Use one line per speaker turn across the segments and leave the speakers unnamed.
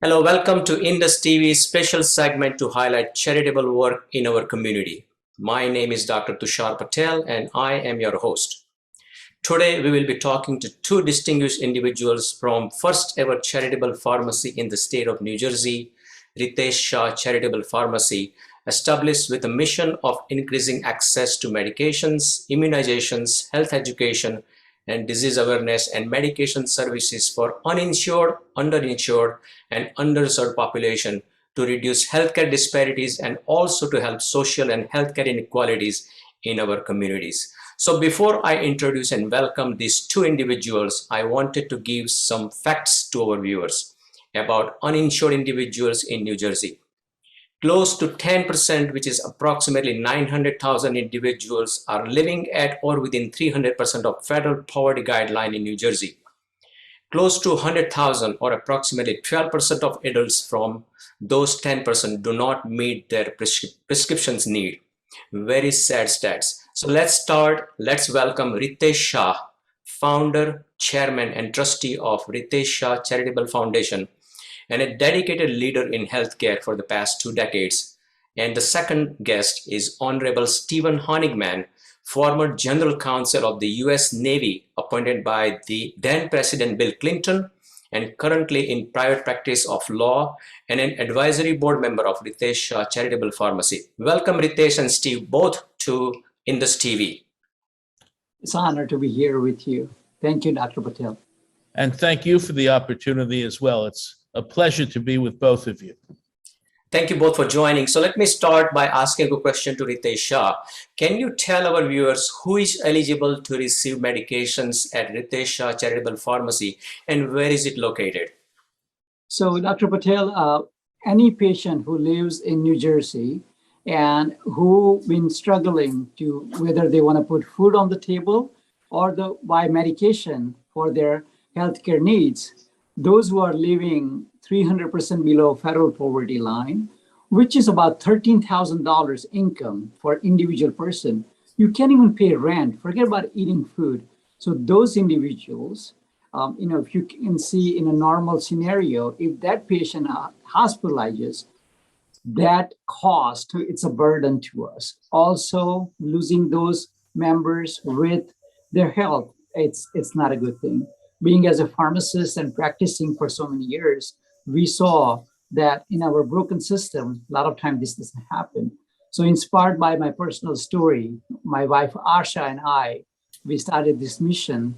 Hello, welcome to IndusTV's special segment to highlight charitable work in our community. My name is Dr. Tushar Patel and I am your host. Today we will be talking to two distinguished individuals from first ever charitable pharmacy in the state of New Jersey, Ritesh Shah Charitable Pharmacy, established with a mission of increasing access to medications, immunizations, health education, and disease awareness and medication services for uninsured, underinsured, and underserved population to reduce healthcare disparities and also to help social and healthcare inequalities in our communities. So before I introduce and welcome these two individuals, I wanted to give some facts to our viewers about uninsured individuals in New Jersey. Close to 10%, which is approximately 900,000 individuals, are living at or within 300% of federal poverty guideline in New Jersey. Close to 100,000 or approximately 12% of adults from those 10% do not meet their prescriptions need. Very sad stats. So let's welcome Ritesh Shah, founder, chairman, and trustee of Ritesh Shah Charitable Foundation, and a dedicated leader in healthcare for the past 2 decades. And the second guest is Honorable Stephen Honigman, former General Counsel of the US Navy, appointed by the then President Bill Clinton, and currently in private practice of law and an advisory board member of Ritesh Shah Charitable Pharmacy. Welcome Ritesh and Steve both to IndusTV.
It's an honor to be here with you. Thank you, Dr. Patel.
And thank you for the opportunity as well. It's a pleasure to be with both of you.
Thank you both for joining. So let me start by asking a question to Ritesh Shah. Can you tell our viewers who is eligible to receive medications at Ritesh Shah Charitable Pharmacy and where is it located?
So Dr. Patel, any patient who lives in New Jersey and who been struggling to whether they want to put food on the table or buy medication for their healthcare needs, those who are living 300% below federal poverty line, which is about $13,000 income for individual person. You can't even pay rent, forget about eating food. So those individuals, if you can see in a normal scenario, if that patient hospitalizes, that cost, it's a burden to us. Also, losing those members with their health, it's not a good thing. Being as a pharmacist and practicing for so many years, we saw that in our broken system, a lot of times this doesn't happen. So inspired by my personal story, my wife Asha and I, we started this mission.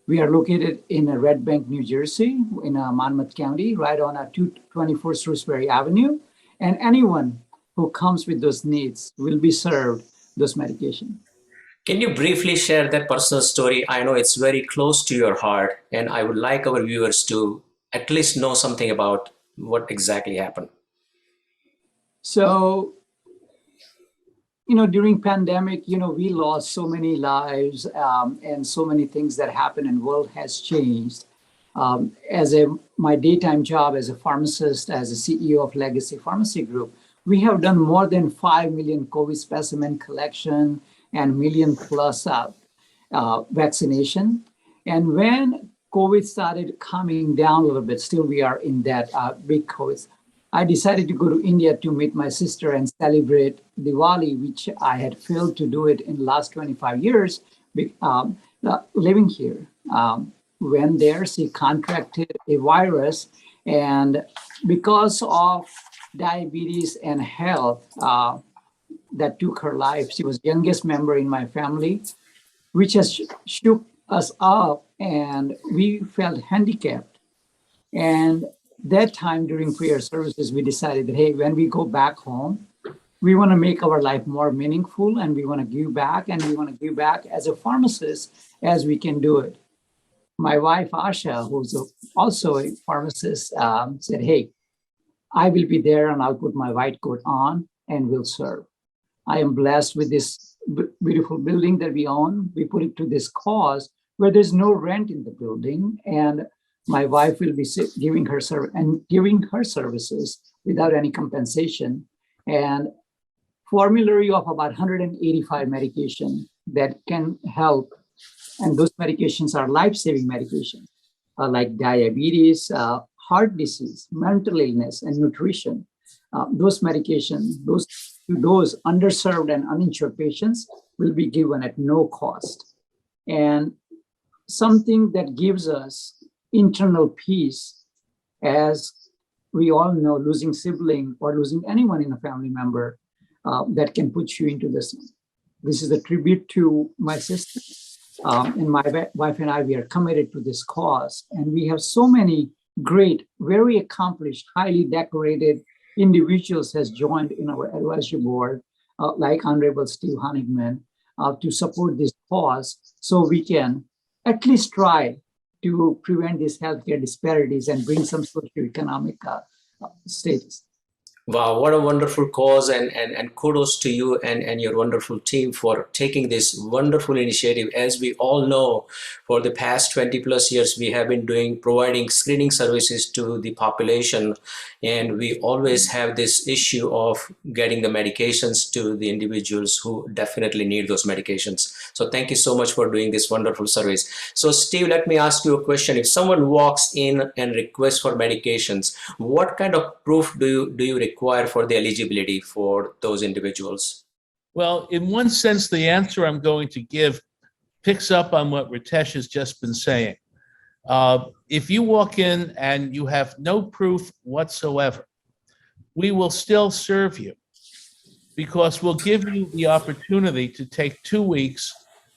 We are located in Red Bank, New Jersey, in Monmouth County, right on 224 Shrewsbury Avenue. And anyone who comes with those needs will be served those medications.
Can you briefly share that personal story? I know it's very close to your heart, and I would like our viewers to at least know something about what exactly happened.
So, during pandemic, we lost so many lives and so many things that happened and world has changed. My daytime job as a pharmacist, as a CEO of Legacy Pharmacy Group, we have done more than 5 million COVID specimen collection and million plus vaccination. And when COVID started coming down a little bit, still we are in that big COVID, I decided to go to India to meet my sister and celebrate Diwali, which I had failed to do it in the last 25 years living here. When there, she contracted a virus, and because of diabetes and health, that took her life. She was the youngest member in my family, which has shook us up, and we felt handicapped. And that time during prayer services, we decided that, hey, when we go back home, we want to make our life more meaningful, and we want to give back, and we want to give back as a pharmacist as we can do it. My wife, Asha, who's also a pharmacist, said, hey, I will be there and I'll put my white coat on and we'll serve. I am blessed with this beautiful building that we own. We put it to this cause where there's no rent in the building, and my wife will be giving her services without any compensation, and formulary of about 185 medication that can help. And those medications are life-saving medications, like diabetes, heart disease, mental illness, and nutrition. Those medications, those underserved and uninsured patients will be given at no cost. And something that gives us internal peace, as we all know, losing sibling or losing anyone in a family member, that can put you into this. This is a tribute to my sister. And my wife and I, we are committed to this cause. And we have so many great, very accomplished, highly decorated individuals has joined in our advisory board, like Honorable Steve Honigman, to support this cause, so we can at least try to prevent these healthcare disparities and bring some socioeconomic status.
Wow, what a wonderful cause, and kudos to you and your wonderful team for taking this wonderful initiative. As we all know, for the past 20 plus years, we have been providing screening services to the population, and we always have this issue of getting the medications to the individuals who definitely need those medications. So thank you so much for doing this wonderful service. So Steve, let me ask you a question. If someone walks in and requests for medications, what kind of proof do you require for the eligibility for those individuals?
Well, in one sense, the answer I'm going to give picks up on what Ritesh has just been saying. If you walk in and you have no proof whatsoever, we will still serve you, because we'll give you the opportunity to take 2 weeks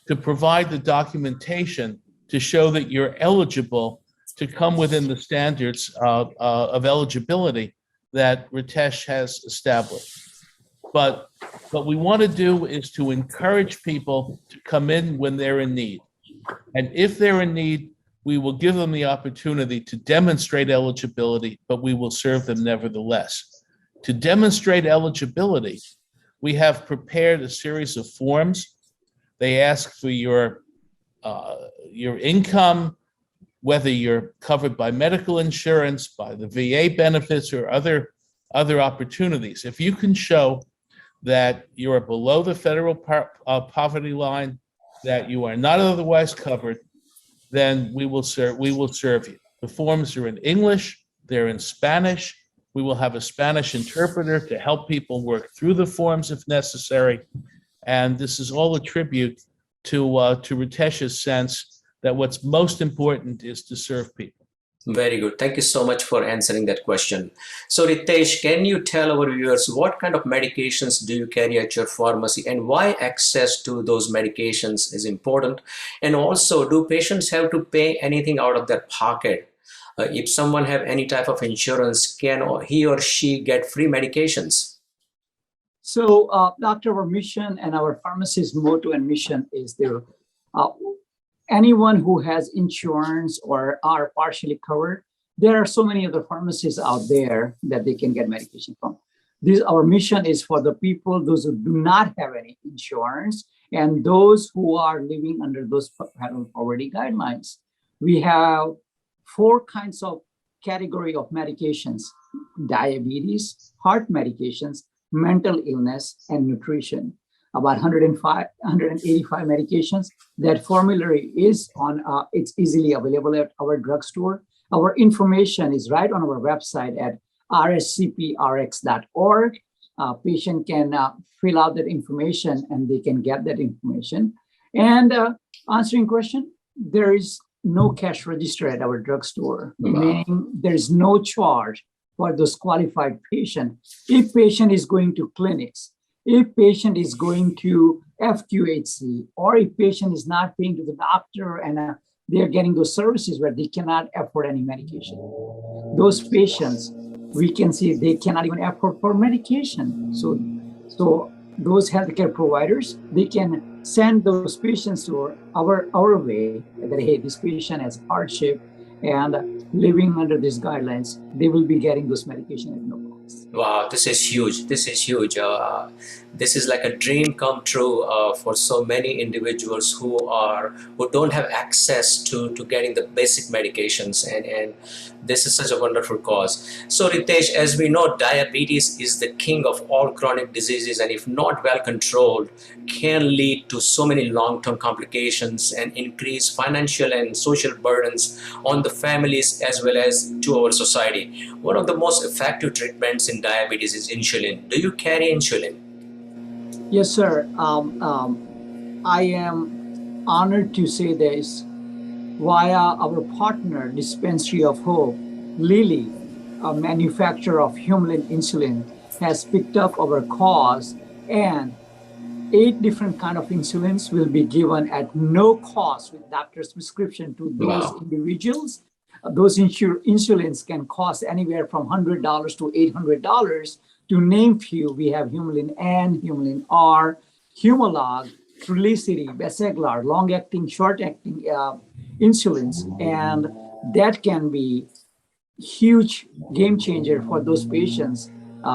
to provide the documentation to show that you're eligible to come within the standards of eligibility that Ritesh has established. But what we want to do is to encourage people to come in when they're in need. And if they're in need, we will give them the opportunity to demonstrate eligibility, but we will serve them nevertheless. To demonstrate eligibility, we have prepared a series of forms. They ask for your income, whether you're covered by medical insurance, by the VA benefits, or other opportunities. If you can show that you are below the federal poverty line, that you are not otherwise covered, then we will serve you. The forms are in English, they're in Spanish. We will have a Spanish interpreter to help people work through the forms if necessary. And this is all a tribute to Ritesh's sense that what's most important is to serve people.
Very good. Thank you so much for answering that question. So Ritesh, can you tell our viewers what kind of medications do you carry at your pharmacy and why access to those medications is important? And also, do patients have to pay anything out of their pocket? If someone have any type of insurance, can he or she get free medications?
So, Doctor, our mission and our pharmacist's motto and mission is there. Anyone who has insurance or are partially covered, there are so many other pharmacies out there that they can get medication from. Our mission is for the people, those who do not have any insurance, and those who are living under those federal poverty guidelines. We have 4 kinds of category of medications: diabetes, heart medications, mental illness, and nutrition. About 185 medications. That formulary is on, it's easily available at our drugstore. Our information is right on our website at rscprx.org. Patient can fill out that information and they can get that information. And answering question, there is no cash register at our drugstore, meaning there is no charge for those qualified patients. If patient is going to clinics, if patient is going to FQHC, or if patient is not paying to the doctor and they are getting those services where they cannot afford any medication, those patients, we can see they cannot even afford for medication. So those healthcare providers, they can send those patients to our way that, hey, this patient has hardship and living under these guidelines, they will be getting those medication at no cost.
Wow, this is huge. This is huge. This is like a dream come true for so many individuals who don't have access to getting the basic medications, and this is such a wonderful cause. So Ritesh, as we know, diabetes is the king of all chronic diseases, and if not well controlled, can lead to so many long-term complications and increase financial and social burdens on the families as well as to our society. One of the most effective treatments in diabetes is insulin. Do you carry insulin?
Yes, sir. I am honored to say this via our partner, Dispensary of Hope. Lilly, a manufacturer of human insulin, has picked up our cause, and 8 different kind of insulins will be given at no cost with doctor's prescription to those
Wow.
individuals. Those insulins can cost anywhere from $100 to $800. To name few, we have Humulin N, Humulin R, Humalog, Trulicity, Basaglar, long-acting, short-acting insulins, and that can be huge game changer for those patients.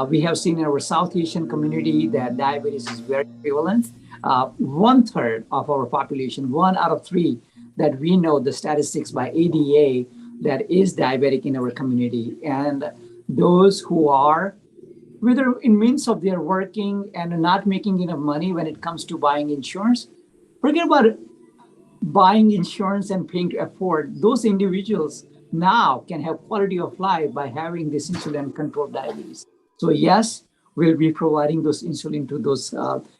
We have seen in our South Asian community that diabetes is very prevalent. 1/3 of our population, 1 out of 3, that we know the statistics by ADA, that is diabetic in our community. And those who are, whether in means of their working and not making enough money when it comes to buying insurance, forget about it, buying insurance and paying to afford, those individuals now can have quality of life by having this insulin controlled diabetes. So yes, we'll be providing those insulin to those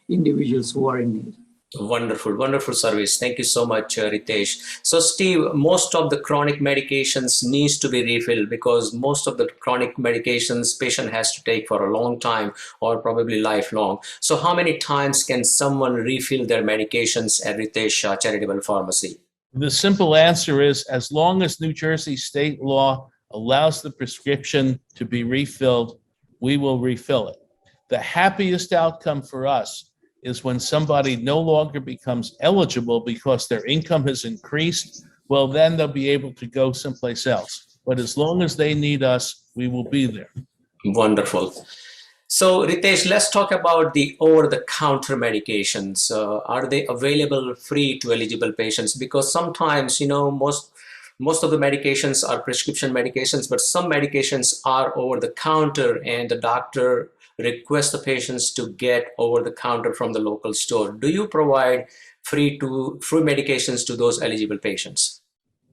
individuals who are in need.
Wonderful, wonderful service. Thank you so much, Ritesh. So, Steve, most of the chronic medications needs to be refilled because most of the chronic medications patient has to take for a long time or probably lifelong. So, how many times can someone refill their medications at Ritesh Shah Charitable Pharmacy?
The simple answer is as long as New Jersey state law allows the prescription to be refilled, we will refill it. The happiest outcome for us is when somebody no longer becomes eligible because their income has increased. Well, then they'll be able to go someplace else. But as long as they need us, we will be there.
Wonderful. So, Ritesh, let's talk about the over-the-counter medications. Are they available free to eligible patients? Because sometimes, most of the medications are prescription medications, but some medications are over-the-counter, and the doctor requests the patients to get over-the-counter from the local store. Do you provide free medications to those eligible patients?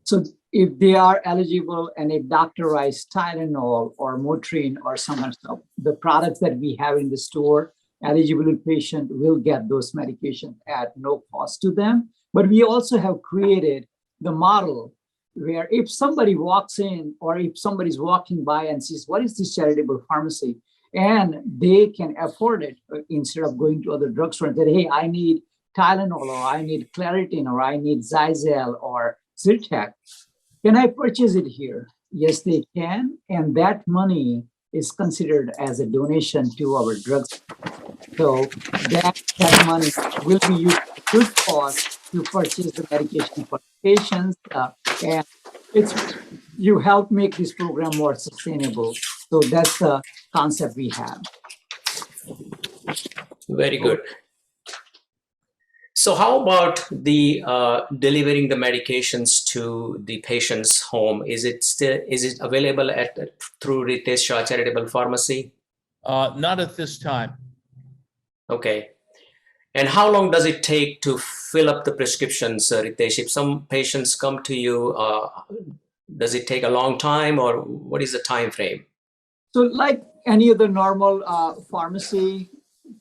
So if they are eligible and a doctorized Tylenol or Motrin or some other stuff, the products that we have in the store, eligible patient will get those medications at no cost to them. But we also have created the model where if somebody walks in or if somebody's walking by and says, what is this charitable pharmacy? And they can afford it instead of going to other drugstores and say, hey, I need Tylenol or I need Claritin or I need Zyzel or Zyrtec. Can I purchase it here? Yes, they can. And that money is considered as a donation to our drugs. So that money will be used for good cause to purchase the medication for patients. And you help make this program more sustainable. So that's the concept we have.
Very good. So how about the delivering the medications to the patient's home? Is it available through Ritesh Shah Charitable Pharmacy?
Not at this time.
Okay. And how long does it take to fill up the prescriptions, Ritesh? If some patients come to you, does it take a long time, or what is the time frame?
So like any other normal pharmacy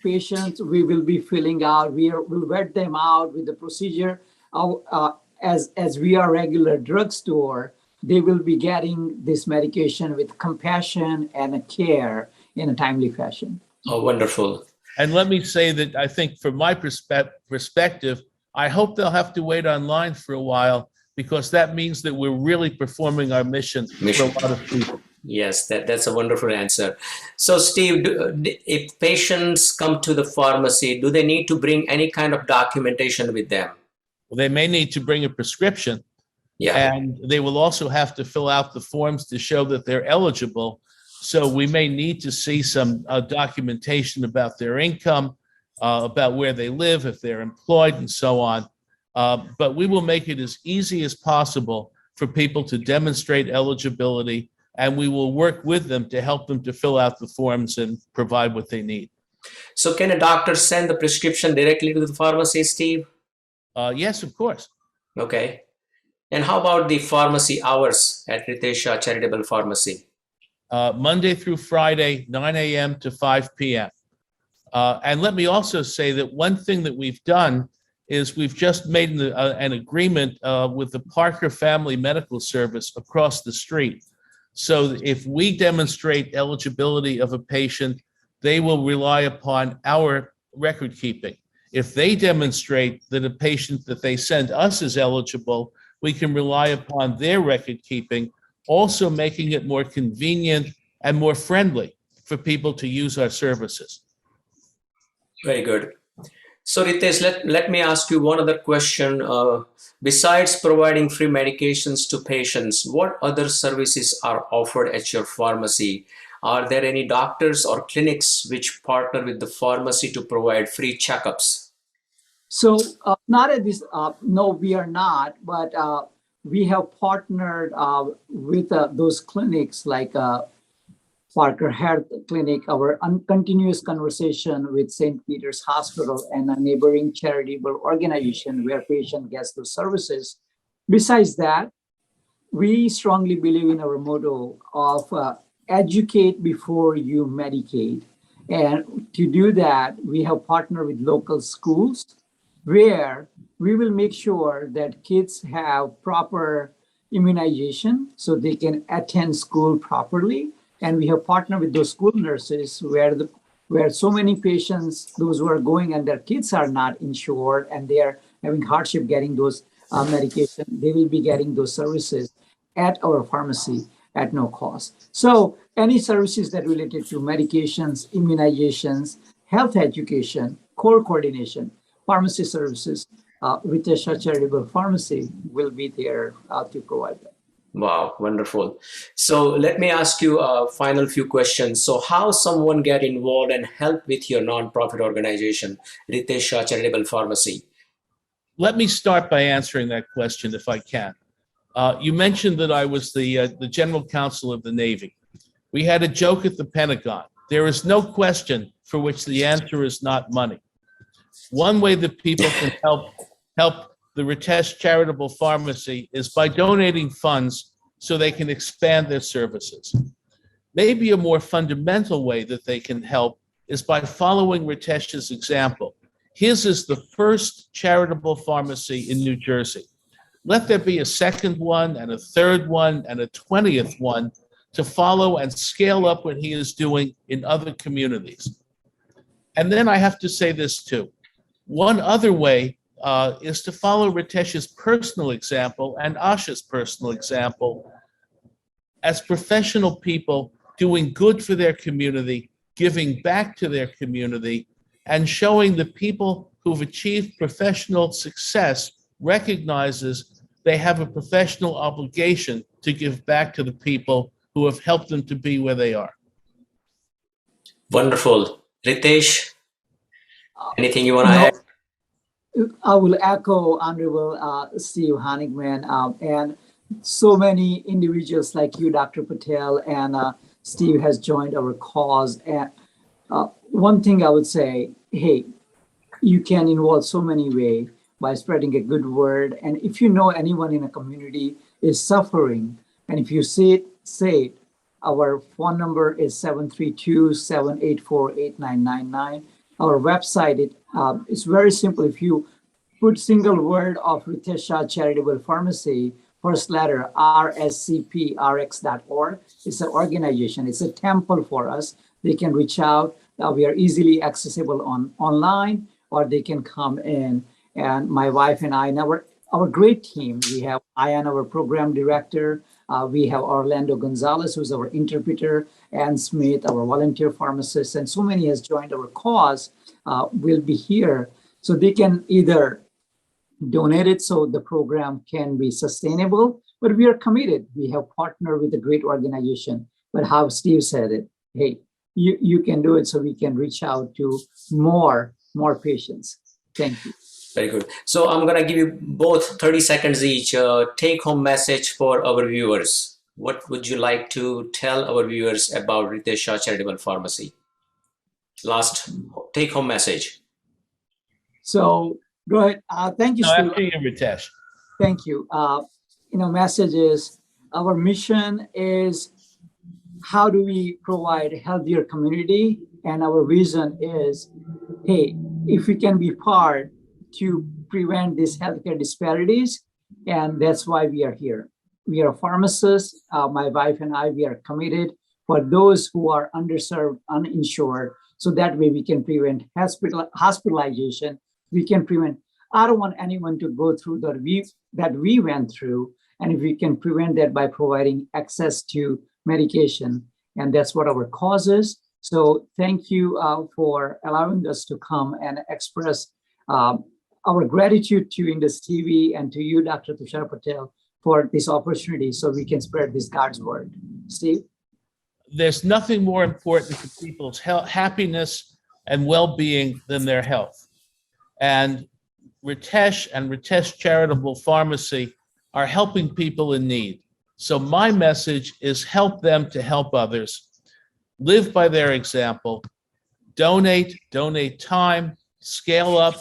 patients, we will be filling out, we'll vet them out with the procedure. As we are regular drugstore, they will be getting this medication with compassion and care in a timely fashion.
Oh, wonderful.
And let me say that I think from my perspective, I hope they'll have to wait online for a while because that means that we're really performing our mission. For a lot of people.
Yes, that's a wonderful answer. So, Steve, if patients come to the pharmacy, do they need to bring any kind of documentation with them?
Well, they may need to bring a prescription.
Yeah.
And they will also have to fill out the forms to show that they're eligible. So we may need to see some documentation about their income, about where they live, if they're employed, and so on. But we will make it as easy as possible for people to demonstrate eligibility, and we will work with them to help them to fill out the forms and provide what they need.
So can a doctor send the prescription directly to the pharmacy, Steve?
Yes, of course.
Okay. And how about the pharmacy hours at Ritesh Shah Charitable Pharmacy?
Monday through Friday, 9 a.m. to 5 p.m. And let me also say that one thing that we've done is we've just made an agreement with the Parker Family Medical Service across the street. So if we demonstrate eligibility of a patient, they will rely upon our record keeping. If they demonstrate that a patient that they send us is eligible, we can rely upon their record keeping, also making it more convenient and more friendly for people to use our services.
Very good. So Ritesh, let me ask you one other question. Besides providing free medications to patients, what other services are offered at your pharmacy? Are there any doctors or clinics which partner with the pharmacy to provide free checkups?
So not at this, no, we are not, but we have partnered with those clinics like Parker Health Clinic, our continuous conversation with St. Peter's Hospital and a neighboring charitable organization where patient gets those services. Besides that, we strongly believe in our motto of educate before you medicate. And to do that, we have partnered with local schools where we will make sure that kids have proper immunization so they can attend school properly. And we have partnered with those school nurses where so many patients, those who are going and their kids are not insured and they are having hardship getting those medication, they will be getting those services at our pharmacy at no cost. So any services that related to medications, immunizations, health education, core coordination, pharmacy services, Ritesh Shah Charitable Pharmacy will be there to provide that.
Wow, wonderful. So let me ask you a final few questions. So how someone get involved and help with your nonprofit organization, Ritesh Shah Charitable Pharmacy?
Let me start by answering that question if I can. You mentioned that I was the general counsel of the Navy. We had a joke at the Pentagon. There is no question for which the answer is not money. One way that people can help the Ritesh Charitable Pharmacy is by donating funds so they can expand their services. Maybe a more fundamental way that they can help is by following Ritesh's example. His is the first charitable pharmacy in New Jersey. Let there be a second one and a third one and a 20th one to follow and scale up what he is doing in other communities. And then I have to say this too. One other way is to follow Ritesh's personal example and Asha's personal example as professional people doing good for their community, giving back to their community, and showing the people who've achieved professional success recognizes they have a professional obligation to give back to the people who have helped them to be where they are.
Wonderful. Ritesh, anything you want to add?
I will echo Honorable Steve Honigman and so many individuals like you, Dr. Patel, and Steve has joined our cause. And one thing I would say, hey, you can involve so many ways by spreading a good word. And if you know anyone in a community is suffering, and if you say it, our phone number is 732-784-8999. Our website, it's very simple. If you put single word of Ritesh Shah Charitable Pharmacy, first letter rscprx.org. It's an organization. It's a temple for us. They can reach out. We are easily accessible online, or they can come in. And my wife and I, and our great team, we have Ayan, our program director. We have Orlando Gonzalez, who's our interpreter, Ann Smith, our volunteer pharmacist, and so many has joined our cause, will be here. So they can either donate it so the program can be sustainable, but we are committed. We have partnered with a great organization, but how Steve said it, hey, you can do it so we can reach out to more patients. Thank you.
Very good. So I'm going to give you both 30 seconds each. Take-home message for our viewers. What would you like to tell our viewers about Ritesh Shah Charitable Pharmacy? Last take-home message.
So go ahead. Thank you, Steve.
After you, Ritesh.
Thank you. Message is, our mission is, how do we provide a healthier community? And our vision is, hey, if we can be part to prevent these healthcare disparities, and that's why we are here. We are pharmacists. My wife and I, we are committed for those who are underserved, uninsured, so that way we can prevent hospitalization. We can prevent. I don't want anyone to go through that we went through, and if we can prevent that by providing access to medication, and that's what our cause is. So thank you for allowing us to come and express our gratitude to IndusTV and to you, Dr. Tushar Patel, for this opportunity so we can spread this God's word. Steve? There's
nothing more important to people's happiness and well-being than their health. And Ritesh and Ritesh Charitable Pharmacy are helping people in need. So my message is, help them to help others. Live by their example. Donate time, scale up,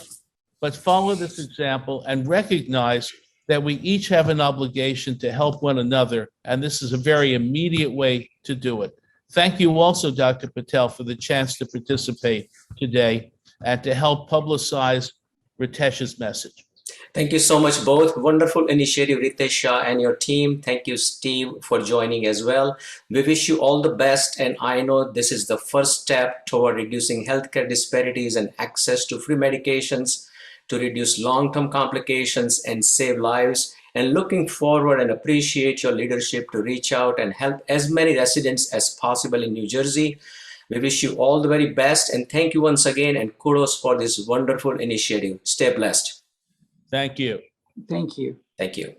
but follow this example and recognize that we each have an obligation to help one another. And this is a very immediate way to do it. Thank you also, Dr. Patel, for the chance to participate today and to help publicize Ritesh's message.
Thank you so much, both. Wonderful initiative, Ritesh Shah and your team. Thank you, Steve, for joining as well. We wish you all the best, and I know this is the first step toward reducing healthcare disparities and access to free medications to reduce long-term complications and save lives. And looking forward and appreciate your leadership to reach out and help as many residents as possible in New Jersey. We wish you all the very best, and thank you once again, and kudos for this wonderful initiative. Stay blessed.
Thank you.
Thank you.
Thank you.